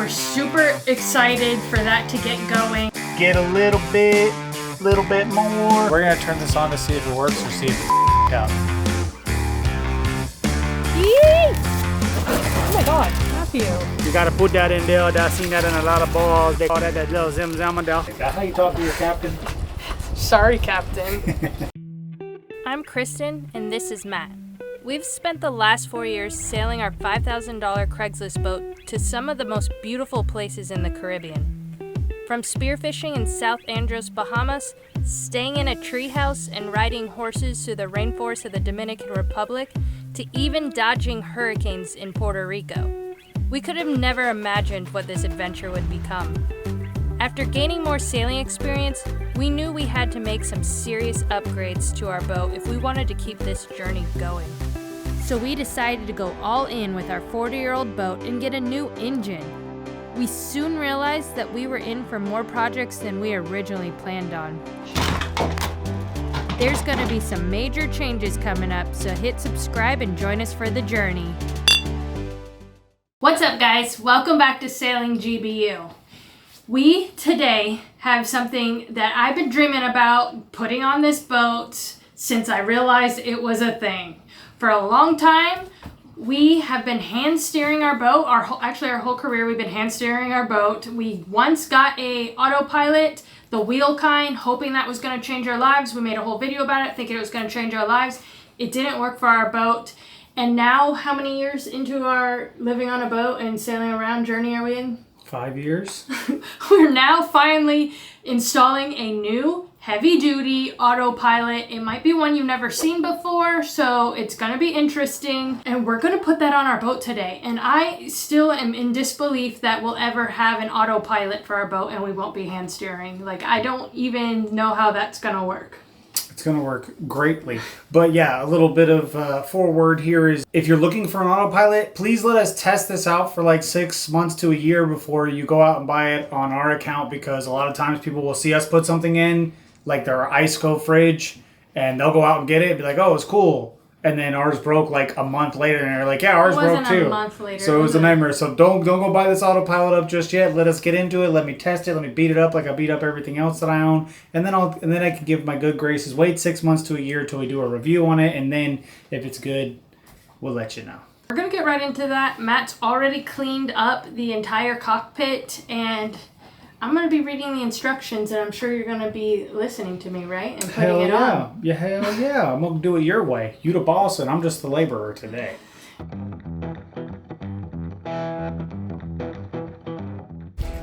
are super excited for that to get going. Get a little bit more. We're gonna turn this on to see if it works or see if it's out. Yee! Oh my god, Matthew. You gotta put that in there. I've seen that in a lot of balls. They call that little zim zam. Is that how you talk to your captain? Sorry, Captain. I'm Kristen, and this is Matt. We've spent the last 4 years sailing our $5,000 Craigslist boat to some of the most beautiful places in the Caribbean. From spearfishing in South Andros, Bahamas, staying in a treehouse and riding horses through the rainforest of the Dominican Republic, to even dodging hurricanes in Puerto Rico. We could have never imagined what this adventure would become. After gaining more sailing experience, we knew we had to make some serious upgrades to our boat if we wanted to keep this journey going. So we decided to go all in with our 40-year-old boat and get a new engine. We soon realized that we were in for more projects than we originally planned on. There's gonna be some major changes coming up, so hit subscribe and join us for the journey. What's up, guys? Welcome back to Sailing GBU. We today have something that I've been dreaming about putting on this boat since I realized it was a thing. For a long time, we have been hand steering our boat. Our whole career, we've been hand steering our boat. We once got a autopilot, the wheel kind, hoping that was going to change our lives. We made a whole video about it, thinking it was going to change our lives. It didn't work for our boat. And now, how many years into our living on a boat and sailing around journey are we in? 5 years. We're now finally installing a new heavy-duty autopilot. It might be one you've never seen before, so it's gonna be interesting. And we're gonna put that on our boat today. And I still am in disbelief that we'll ever have an autopilot for our boat and we won't be hand steering. Like, I don't even know how that's gonna work. It's going to work greatly. But yeah, a little bit of forward here is if you're looking for an autopilot, please let us test this out for like 6 months to a year before you go out and buy it on our account, because a lot of times people will see us put something in, like their ice-cold fridge, and they'll go out and get it and be like, oh, it's cool. And then ours broke like a month later, and they're like, yeah, ours broke too. A month later. So it was a nightmare. So don't go buy this autopilot up just yet. Let us get into it. Let me test it. Let me beat it up like I beat up everything else that I own. And then I can give my good graces. Wait 6 months to a year till we do a review on it, and then if it's good, we'll let you know. We're gonna get right into that. Matt's already cleaned up the entire cockpit, and I'm going to be reading the instructions, and I'm sure you're going to be listening to me, right? And putting it on. Yeah, hell yeah. I'm going to do it your way. You the boss, and I'm just the laborer today.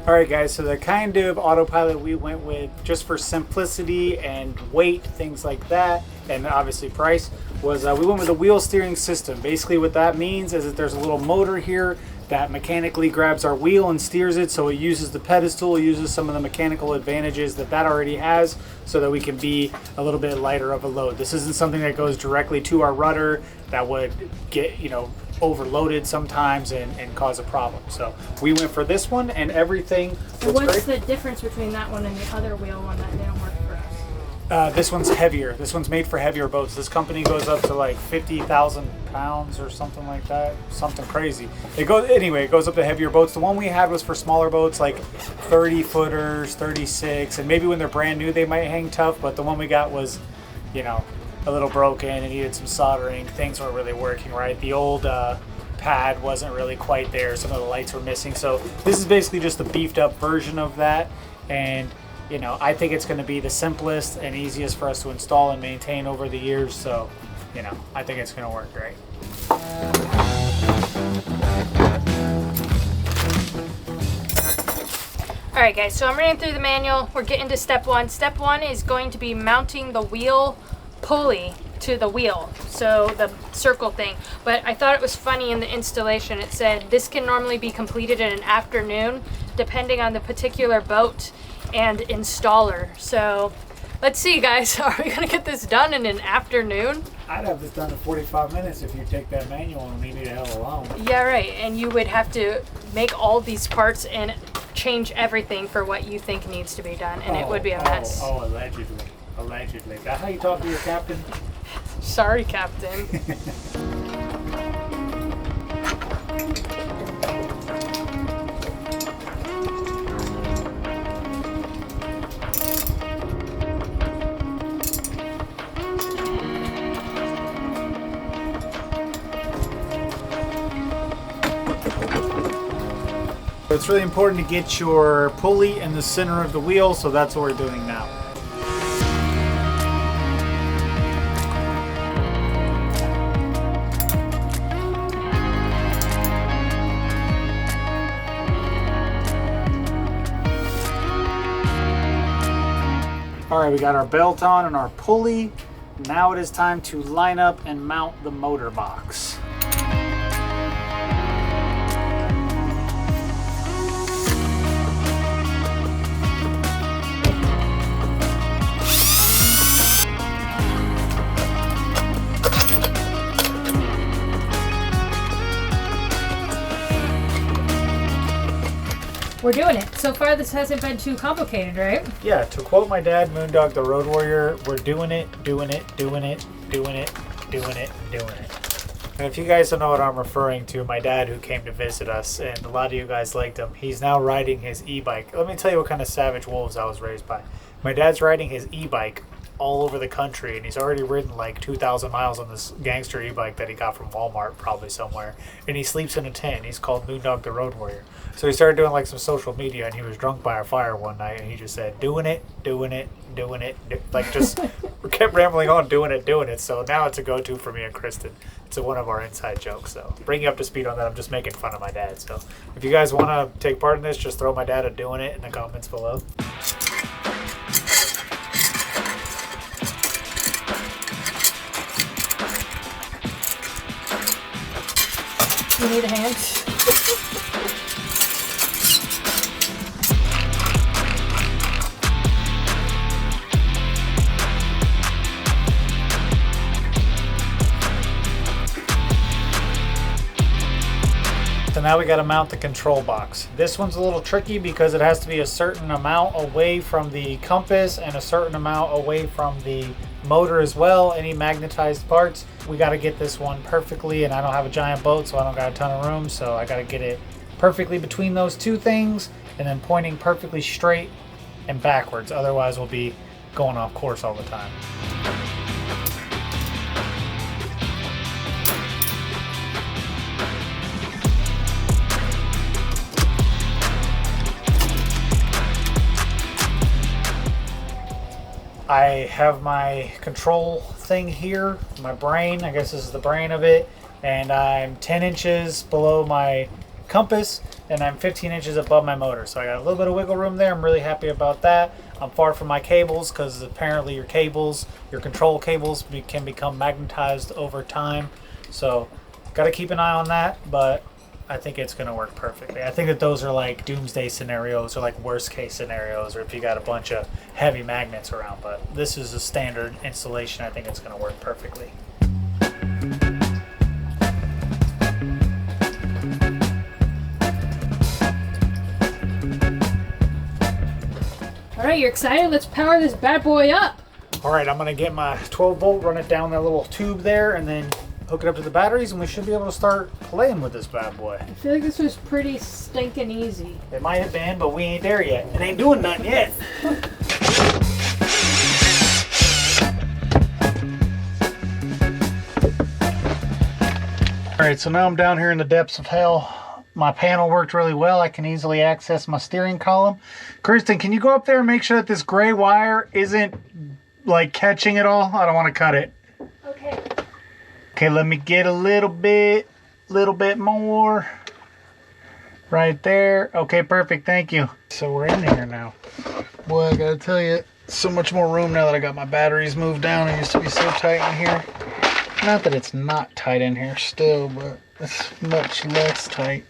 All right, guys, so the kind of autopilot we went with, just for simplicity and weight, things like that, and obviously price, was we went with a wheel steering system. Basically what that means is that there's a little motor here that mechanically grabs our wheel and steers it, so it uses the pedestal, it uses some of the mechanical advantages that already has, so that we can be a little bit lighter of a load. This isn't something that goes directly to our rudder that would get, overloaded sometimes and cause a problem. So we went for this one, and everything looks What's great. the difference between that one and the other wheel one that didn't work for us? This one's heavier. This one's made for heavier boats. This company goes up to like 50,000 pounds or something like that. Something crazy. It goes up to heavier boats. The one we had was for smaller boats, like 30 footers, 36, and maybe when they're brand new they might hang tough, but the one we got was, a little broken and needed some soldering. Things weren't really working right. The old pad wasn't really quite there. Some of the lights were missing. So this is basically just the beefed up version of that, and I think it's going to be the simplest and easiest for us to install and maintain over the years. So, I think it's going to work great. All right, guys, so I'm reading through the manual. We're getting to step one. Step one is going to be mounting the wheel pulley to the wheel, so the circle thing. But I thought it was funny in the installation. It said this can normally be completed in an afternoon, depending on the particular boat and installer. So let's see, guys. Are we gonna get this done in an afternoon? I'd have this done in 45 minutes if you take that manual and leave me the hell alone. Yeah, right. And you would have to make all these parts and change everything for what you think needs to be done, and it would be a mess. Allegedly. Is that how you talk to your captain? Sorry, Captain. It's really important to get your pulley in the center of the wheel, so that's what we're doing now. All right, we got our belt on and our pulley. Now it is time to line up and mount the motor box. We're doing it. So far, this hasn't been too complicated, right? Yeah, to quote my dad, Moondog the Road Warrior, we're doing it, doing it, doing it, doing it, doing it, doing it. And if you guys don't know what I'm referring to, my dad who came to visit us, and a lot of you guys liked him, he's now riding his e-bike. Let me tell you what kind of savage wolves I was raised by. My dad's riding his e-bike all over the country, and he's already ridden like 2,000 miles on this gangster e-bike that he got from Walmart probably somewhere. And he sleeps in a tent. He's called Moondog the Road Warrior. So he started doing like some social media, and he was drunk by a fire one night, and he just said, doing it, doing it, doing it. Like just kept rambling on, doing it, doing it. So now it's a go-to for me and Kristen. It's one of our inside jokes. So bring you up to speed on that. I'm just making fun of my dad. So if you guys want to take part in this, just throw my dad a doing it in the comments below. You need a hand? So now we got to mount the control box. This one's a little tricky because it has to be a certain amount away from the compass and a certain amount away from the motor as well, any magnetized parts. We got to get this one perfectly, and I don't have a giant boat, so I don't got a ton of room, so I got to get it perfectly between those two things and then pointing perfectly straight and backwards. Otherwise we'll be going off course all the time. I have my control thing here, my brain, I guess this is the brain of it, and I'm 10 inches below my compass, and I'm 15 inches above my motor. So I got a little bit of wiggle room there. I'm really happy about that. I'm far from my cables because apparently your cables, your control cables can become magnetized over time. So got to keep an eye on that, but I think it's going to work perfectly. I think that those are like doomsday scenarios or like worst case scenarios, or if you got a bunch of heavy magnets around, but this is a standard installation. I think it's going to work perfectly. All right, you're excited? Let's power this bad boy up. All right, I'm going to get my 12 volt, run it down that little tube there, and then hook it up to the batteries, and we should be able to start playing with this bad boy. I feel like this was pretty stinking easy. It might have been, but we ain't there yet. It ain't doing nothing yet. All right, so now I'm down here in the depths of hell. My panel worked really well. I can easily access my steering column. Kristen, can you go up there and make sure that this gray wire isn't like catching it all? I don't want to cut it. Okay. Okay, let me get a little bit more. Right there. Okay, perfect, thank you. So we're in here now. Boy, I gotta tell you, so much more room now that I got my batteries moved down. It used to be so tight in here. Not that it's not tight in here still, but it's much less tight.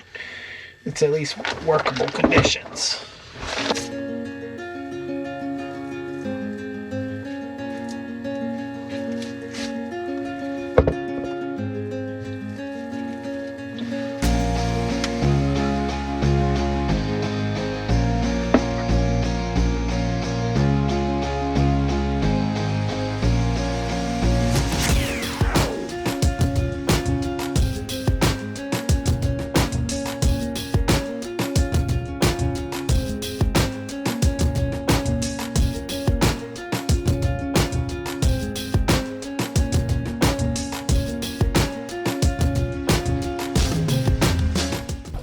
It's at least workable conditions.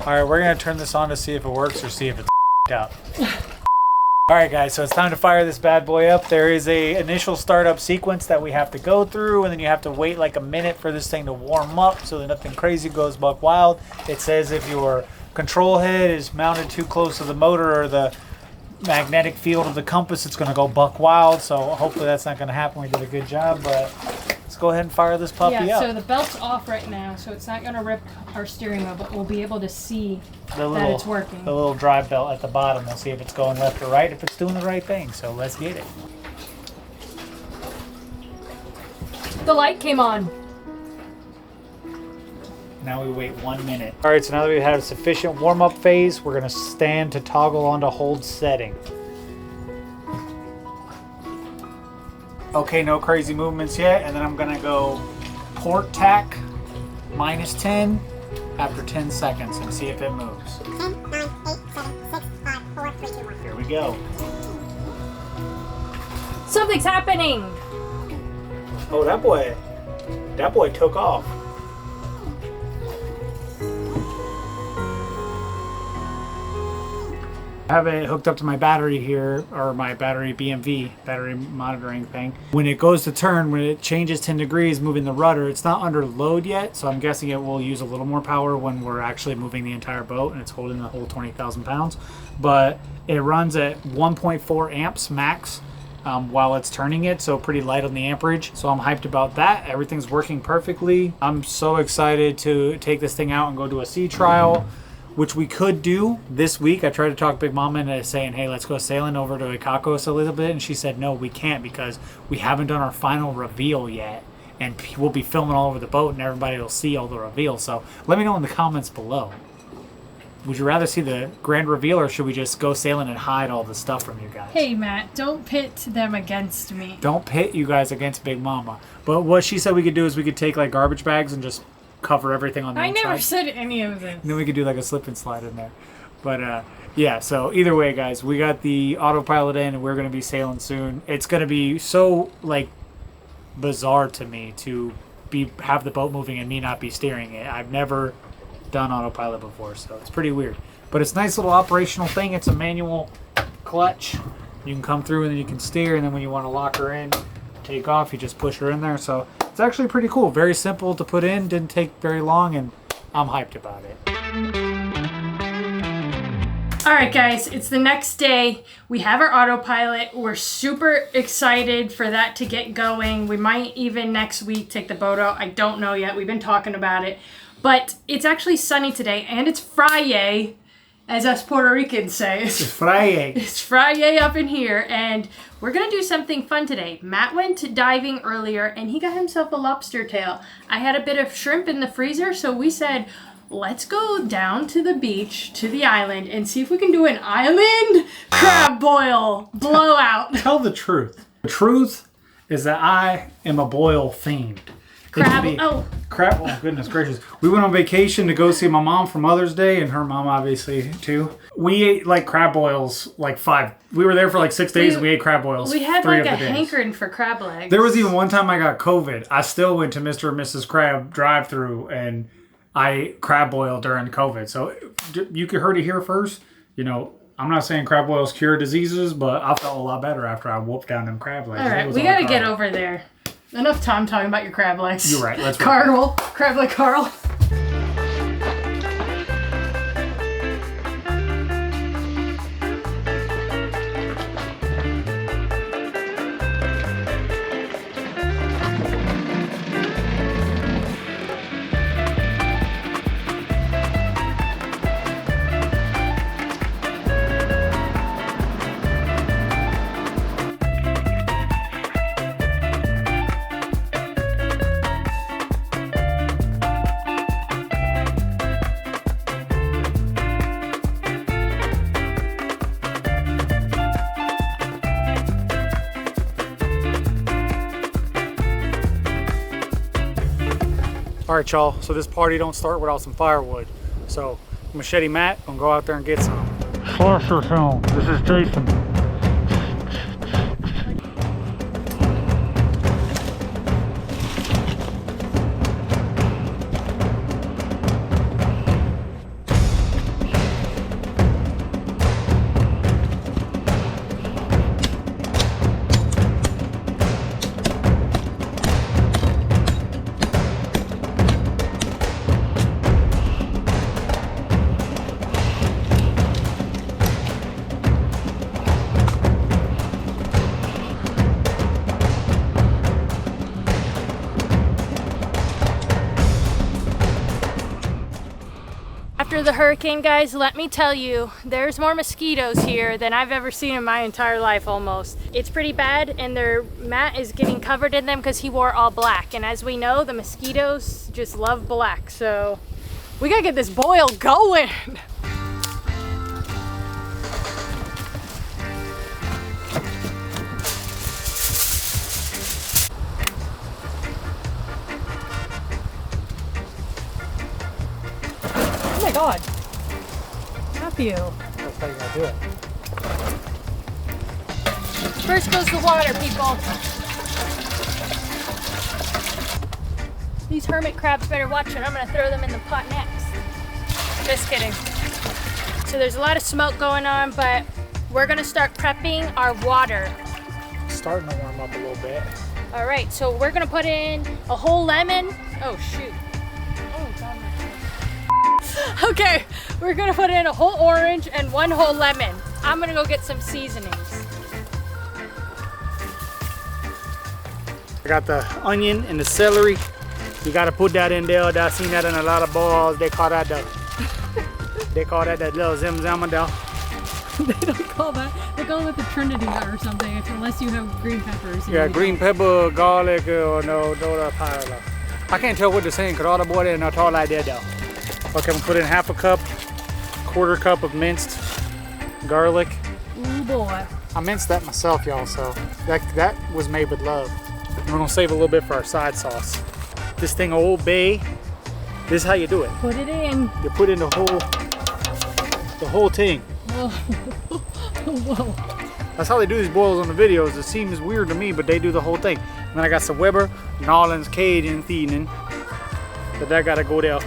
All right, we're gonna turn this on to see if it works or see if it's out. All right, guys, so it's time to fire this bad boy up. There is a initial startup sequence that we have to go through, and then you have to wait like a minute for this thing to warm up so that nothing crazy goes buck wild. It says if your control head is mounted too close to the motor or the magnetic field of the compass, it's gonna go buck wild. So hopefully that's not gonna happen. We did a good job, but let's go ahead and fire this puppy up. Yeah, so the belt's off right now, so it's not gonna rip our steering wheel, but we'll be able to see that it's working. The little drive belt at the bottom. We'll see if it's going left or right, if it's doing the right thing. So let's get it. The light came on. Now we wait 1 minute. All right, so now that we've had a sufficient warm-up phase, we're gonna stand to toggle on to hold setting. Okay, no crazy movements yet, and then I'm gonna go port tack -10 after 10 seconds and see if it moves. 10, 9, 8, 7, 6, 5, 4, 3, 2, 1. Here we go. Something's happening. Oh, that boy took off. I have it hooked up to my battery here, or my battery BMV, battery monitoring thing. When it goes to turn, when it changes 10 degrees, moving the rudder, it's not under load yet, so I'm guessing it will use a little more power when we're actually moving the entire boat and it's holding the whole 20,000 pounds. But it runs at 1.4 amps max while it's turning it, so pretty light on the amperage. So I'm hyped about that. Everything's working perfectly. I'm so excited to take this thing out and go do a sea trial, which we could do this week. I tried to talk Big Mama into saying, hey, let's go sailing over to Icacos a little bit. And she said, no, we can't because we haven't done our final reveal yet. And we'll be filming all over the boat and everybody will see all the reveal. So let me know in the comments below. Would you rather see the grand reveal or should we just go sailing and hide all the stuff from you guys? Hey, Matt, don't pit them against me. Don't pit you guys against Big Mama. But what she said we could do is we could take like garbage bags and just cover everything on the inside. I never said any of this. And then we could do like a slip and slide in there. But yeah, so either way, guys, we got the autopilot in and we're going to be sailing soon. It's going to be so like bizarre to me to have the boat moving and me not be steering it. I've never done autopilot before, so it's pretty weird. But it's a nice little operational thing. It's a manual clutch. You can come through and then you can steer, and then when you want to lock her in, take off, you just push her in there. So it's actually pretty cool. Very simple to put in, didn't take very long, and I'm hyped about it. All right, guys, it's the next day. We have our autopilot. We're super excited for that to get going. We might even next week take the boat out. I don't know yet. We've been talking about it. But it's actually sunny today, and it's Friday, as us Puerto Ricans say. It's Friday. It's Friday up in here, and we're going to do something fun today. Matt went diving earlier, and he got himself a lobster tail. I had a bit of shrimp in the freezer, so we said, let's go down to the beach, to the island, and see if we can do an island crab boil blowout. Tell the truth. The truth is that I am a boil fiend. Crab, Crap, oh goodness gracious. We went on vacation to go see my mom for Mother's Day, and her mom obviously too. We ate like crab boils like 5. We were there for like 6 days and we ate crab boils. We had 3 like of a the days. hankering for crab legs. There was even one time I got COVID. I still went to Mr. and Mrs. Crab drive-thru and I ate crab boil during COVID. So you heard it here first. You know, I'm not saying crab boils cure diseases, but I felt a lot better after I whooped down them crab legs. All right, we got to get over there. Enough time talking about your crab legs. You're right. Let's Carl. Crab leg Carl. All right, y'all. So this party don't start without some firewood. So Machete Matt gonna go out there and get some. Slasher film. This is Jason. After the hurricane, guys, let me tell you, there's more mosquitoes here than I've ever seen in my entire life almost. It's pretty bad, and Matt is getting covered in them because he wore all black. And as we know, the mosquitoes just love black. So we gotta get this boil going. Oh my God. Matthew. That's how you gotta do it. First goes the water, people. These hermit crabs better watch it. I'm gonna throw them in the pot next. Just kidding. So there's a lot of smoke going on, but we're gonna start prepping our water. It's starting to warm up a little bit. All right, so we're gonna put in a whole lemon. Oh shoot. Oh God. Okay, we're gonna put in a whole orange and one whole lemon. I'm gonna go get some seasonings. I got the onion and the celery. You gotta put that in there. I've seen that in a lot of balls. They call that the little zim zam there. They don't call that. They call it the Trinity or something, unless you have green peppers. Yeah, green pepper, garlic, or no Autopilot. I can't tell what they're saying because all the boy didn't talk like that though. Okay, I'm gonna put in half a cup, quarter cup of minced garlic. Ooh boy. I minced that myself, y'all, so that was made with love. We're gonna save a little bit for our side sauce. This thing Old Bay, this is how you do it. Put it in. You put in the whole thing. Whoa. Whoa. That's how they do these boils on the videos. It seems weird to me, but they do the whole thing. And then I got some Weber, Nolans, Cajun seasoning, but that gotta go there.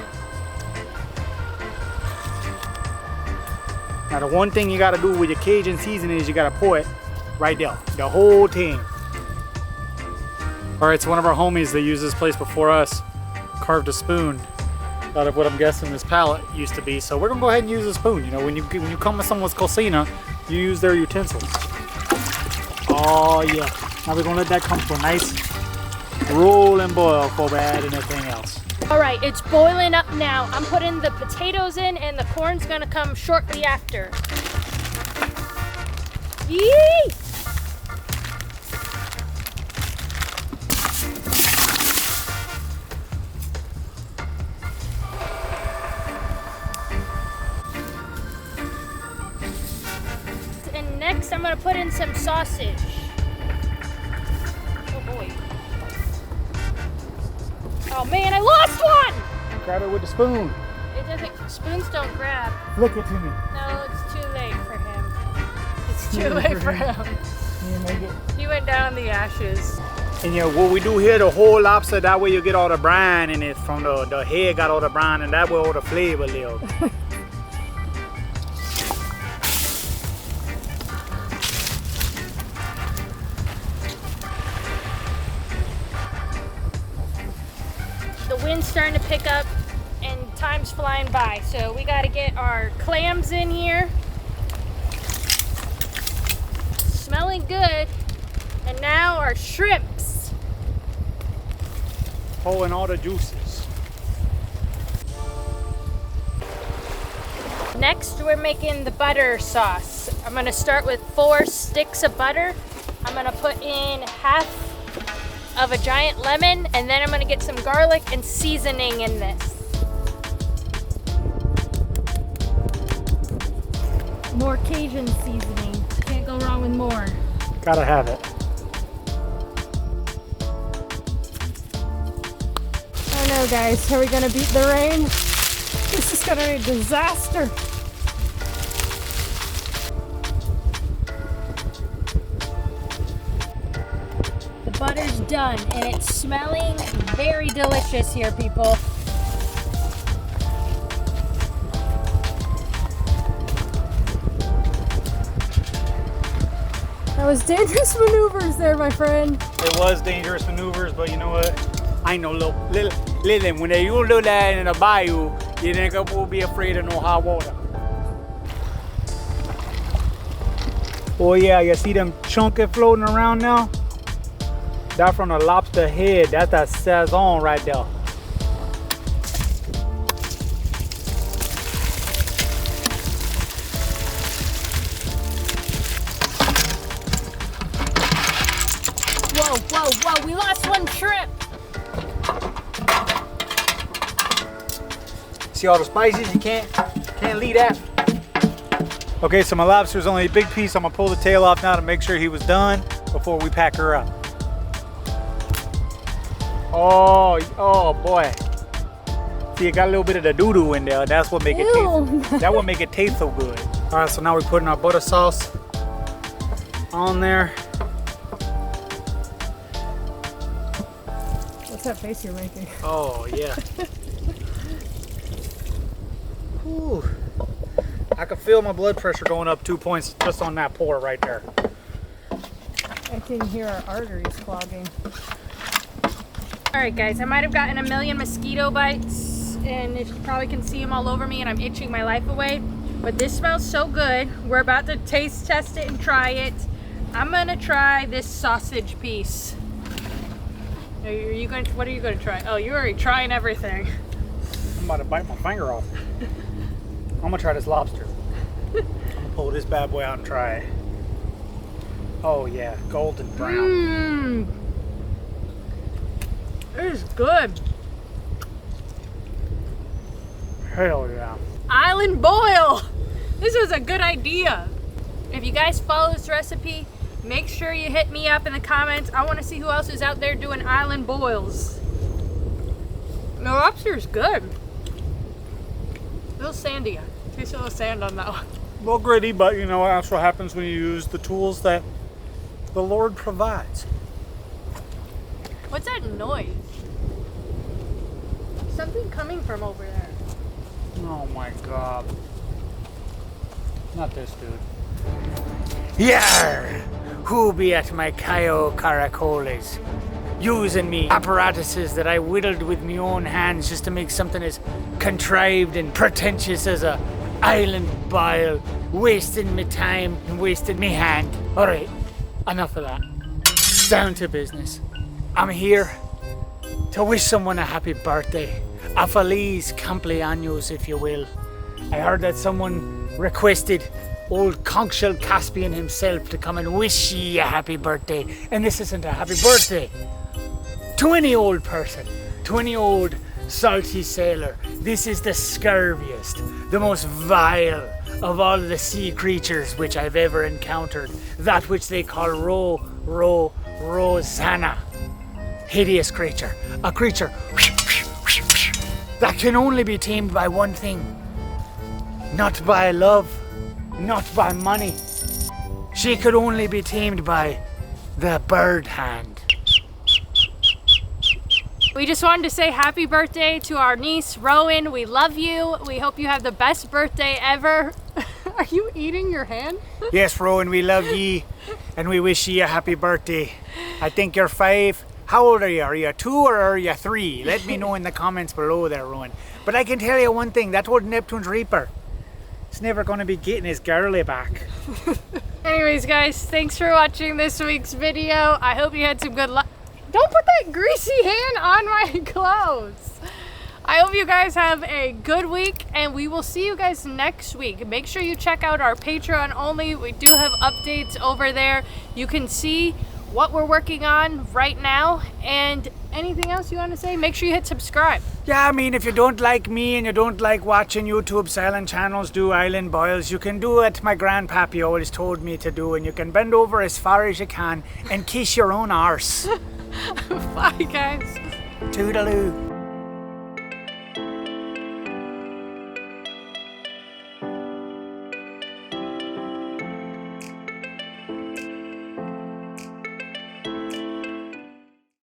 Now the one thing you gotta do with your Cajun seasoning is you gotta pour it right there, the whole thing. All right, so one of our homies that used this place before us carved a spoon out of what I'm guessing this pallet used to be. So we're gonna go ahead and use a spoon. You know, when you come to someone's cocina, you use their utensils. Oh yeah. Now we're gonna let that come to a nice roll and boil before we add anything else. All right, it's boiling up now. I'm putting the potatoes in and the corn's gonna come shortly after. Yee! And next I'm gonna put in some sausage. Oh boy. Oh man, I lost one! Grab it with the spoon. It doesn't, spoons don't grab. Flick it to me. No, it's too late for him. It's too late for him. Can you make it? He went down in the ashes. And yeah, what we do here, the whole lobster, that way you get all the brine in it from the head, got all the brine, and that way all the flavor live. The wind's starting to pick up and time's flying by, so we got to get our clams in here. Smelling good. And now our shrimps. Pulling all the juices. Next, we're making the butter sauce. I'm gonna start with 4 sticks of butter. I'm gonna put in half of a giant lemon, and then I'm gonna get some garlic and seasoning in this. More Cajun seasoning. Can't go wrong with more. Gotta have it. Oh no, guys, are we gonna beat the rain? This is gonna be a disaster. The butter's done and it's smelling very delicious here, people. That was dangerous maneuvers there, my friend. It was dangerous maneuvers, but you know what? I ain't no little when they you do that in a bayou, you ain't gonna be afraid of no hot water. Oh yeah, you see them chunky floating around now? That from the lobster head, that's that saison right there. See all the spices? You can't leave that. Okay, so my lobster's only a big piece. I'm gonna pull the tail off now to make sure he was done before we pack her up. Oh boy. See, it got a little bit of the doo-doo in there. That's what make it taste. That would make it taste so good. All right, so now we're putting our butter sauce on there. What's that face you're making? Oh yeah. Ooh. I can feel my blood pressure going up 2 points just on that pour right there. I can hear our arteries clogging. All right, guys, I might have gotten a million mosquito bites, and you probably can see them all over me, and I'm itching my life away. But this smells so good. We're about to taste test it and try it. I'm gonna try this sausage piece. What are you gonna try? Oh, you're already trying everything. I'm about to bite my finger off. I'm gonna try this lobster. I'm gonna pull this bad boy out and try it. Oh yeah, golden brown. It is good. Hell yeah. Island boil. This was a good idea. If you guys follow this recipe, make sure you hit me up in the comments. I want to see who else is out there doing island boils. The lobster is good. A little sandy. Tastes a little sand on that one. Well, gritty, but you know that's what happens when you use the tools that the Lord provides. What's that noise? Something coming from over there. Oh my God. Not this dude. Yar! Who be at my Cayo Caracoles? Using me apparatuses that I whittled with my own hands just to make something as contrived and pretentious as a island boil, wasting me time and wasting me hand. Alright, enough of that. Down to business. I'm here to wish someone a happy birthday. A feliz cumpleaños, if you will. I heard that someone requested old Conchal Caspian himself to come and wish ye a happy birthday. And this isn't a happy birthday to any old person, to any old salty sailor. This is the scurviest, the most vile of all the sea creatures which I've ever encountered. That which they call Rosanna. Hideous creature. A creature that can only be tamed by one thing. Not by love, not by money. She could only be tamed by the bird hand. We just wanted to say happy birthday to our niece, Rowan. We love you. We hope you have the best birthday ever. Are you eating your hand? Yes, Rowan, we love ye, and we wish ye a happy birthday. I think you're 5. How old are you? Are you 2 or are you 3? Let me know in the comments below there, Rowan. But I can tell you one thing, that old Neptune's Reaper, it's never going to be getting his girly back. Anyways, guys, thanks for watching this week's video. I hope you had some good luck. Don't put that greasy hand on my clothes. I hope you guys have a good week, and we will see you guys next week. Make sure you check out our Patreon only. We do have updates over there. You can see what we're working on right now, and anything else you want to say, make sure you hit subscribe. Yeah, I mean, if you don't like me and you don't like watching YouTube silent channels do island boils, you can do what my grandpappy always told me to do, and you can bend over as far as you can and kiss your own arse. Bye, guys. Toodaloo.